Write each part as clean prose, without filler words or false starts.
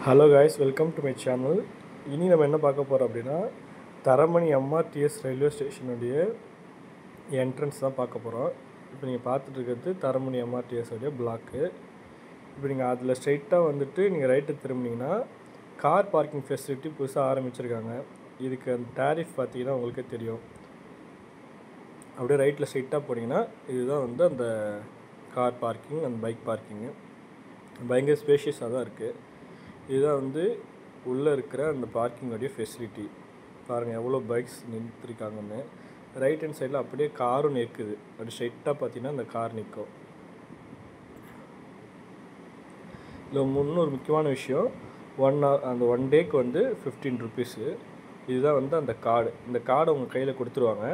Hello guys, welcome to my channel. இனி நம்ம என்ன பார்க்க போகிறோம் அப்படின்னா, தரமணி எம்ஆர்டிஎஸ் ரயில்வே ஸ்டேஷனுடைய என்ட்ரன்ஸ் தான் பார்க்க போகிறோம். இப்போ நீங்கள் பார்த்துட்டு இருக்கிறது தரமணி எம்ஆர்டிஎஸோடைய பிளாக்கு. இப்போ நீங்கள் அதில் ஸ்ட்ரைட்டாக வந்துட்டு நீங்கள் ரைட்டு திரும்பினீங்கன்னா கார் பார்க்கிங் ஃபெசிலிட்டி புதுசாக ஆரம்பிச்சிருக்காங்க. இதுக்கு அந்த டேரிஃப் பார்த்தீங்கன்னா உங்களுக்கே தெரியும். அப்படியே ரைட்டில் ஸ்ட்ரைட்டாக போனீங்கன்னா இதுதான் வந்து அந்த car parking and bike parking. பயங்கர ஸ்பேஷியஸாக தான் இருக்குது. இதுதான் வந்து உள்ளே இருக்கிற அந்த பார்க்கிங்கோடைய ஃபெசிலிட்டி. பாருங்கள் எவ்வளோ பைக்ஸ் நின்றுருக்காங்கன்னு. ரைட் ஹேண்ட் சைடில் அப்படியே காரும் நிற்குது. அப்படி ஸ்ட்ரைட்டாக பார்த்தீங்கன்னா அந்த கார் நிற்கும். இதில் இன்னொரு முக்கியமான விஷயம், அந்த ஒன் டேக்கு வந்து 15 ருபீஸு. இதுதான் வந்து அந்த கார்டு. இந்த கார்டை உங்கள் கையில் கொடுத்துருவாங்க.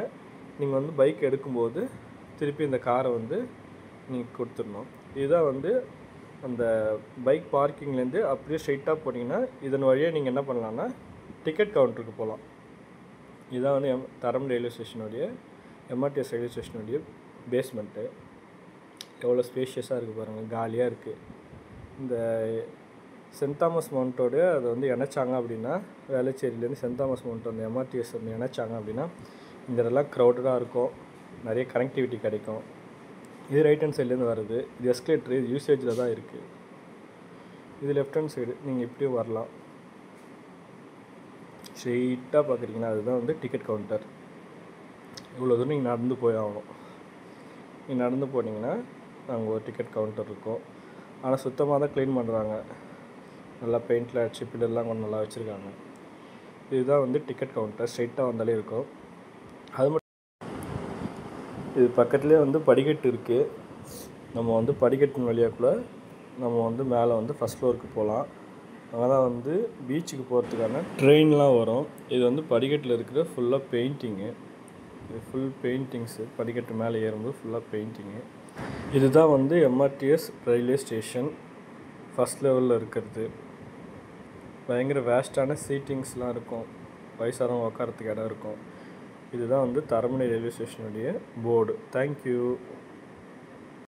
நீங்கள் வந்து பைக் எடுக்கும்போது திருப்பி இந்த காரை வந்து நீங்கள் கொடுத்துடணும். இதுதான் வந்து அந்த பைக் பார்க்கிங்லேருந்து அப்படியே ஸ்ட்ரைட்டாக போனீங்கன்னா இதன் வழியாக நீங்கள் என்ன பண்ணலான்னா டிக்கெட் கவுண்டருக்கு போகலாம். இதுதான் வந்து தரமணி ரயில்வே ஸ்டேஷனுடைய எம்ஆர்டிஎஸ் ரயில்வே ஸ்டேஷனுடைய பேஸ்மெண்ட்டு. எவ்வளோ ஸ்பேஷியஸாக இருக்குது பாருங்கள், காலியாக இருக்குது. இந்த சென்ட் தாமஸ் மவுண்ட்டோடு அதை வந்து இணைச்சாங்க அப்படின்னா, வேளச்சேரியிலேருந்து சென்ட் தாமஸ் மவுண்ட் அந்த எம்ஆர்டிஎஸ் வந்து இணைச்சாங்க அப்படின்னா இந்த இடம்லாம் க்ரௌடடாக இருக்கும், நிறைய கனெக்டிவிட்டி கிடைக்கும். இது ரைட் ஹேண்ட் சைட்லேருந்து வருது. இது எஸ்கலேட்டர், இது யூசேஜில் தான் இருக்குது. இது லெஃப்ட் ஹேண்ட் சைடு. நீங்கள் இப்படியும் வரலாம். ஸ்ட்ரெயிட்டாக பார்க்குறீங்கன்னா அதுதான் வந்து டிக்கெட் கவுண்டர். இவ்வளோ தூரம் நீங்கள் நடந்து போய் ஆகணும். நீங்கள் நடந்து போனீங்கன்னா அங்கே ஒரு டிக்கெட் கவுண்டர் இருக்கும். ஆனால் சுத்தமாக தான் க்ளீன் பண்ணுறாங்க. நல்லா பெயிண்டில் அடிச்சு பில்லர்லாம் கொஞ்சம் நல்லா வச்சுருக்காங்க. இதுதான் வந்து டிக்கெட் கவுண்டர். ஸ்ட்ரெயிட்டாக வந்தாலே இருக்கும். அது மட்டும் இது பக்கத்துலேயே வந்து படிக்கட்டு இருக்குது. நம்ம வந்து படிக்கட்டின் வழியாக கூட நம்ம வந்து மேலே வந்து ஃபஸ்ட் ஃப்ளோருக்கு போகலாம். அங்கே தான் வந்து பீச்சுக்கு போகிறதுக்கான ட்ரெயின்லாம் வரும். இது வந்து படிக்கட்டில் இருக்கிற ஃபுல்லாக பெயிண்டிங்கு. இது ஃபுல் பெயிண்டிங்ஸு. படிக்கட்டு மேலே ஏறும்போது ஃபுல்லாக பெயிண்டிங்கு. இதுதான் வந்து எம்ஆர்டிஎஸ் ரயில்வே ஸ்டேஷன் ஃபஸ்ட் லெவலில் இருக்கிறது. பயங்கர வேஸ்ட்டான சீட்டிங்ஸ்லாம் இருக்கும். வயசானவங்க உட்காரத்துக்கு இடம் இருக்கும். இதுதான் வந்து தரமணி ரயில்வே ஸ்டேஷனுடைய போர்டு. தேங்க்யூ.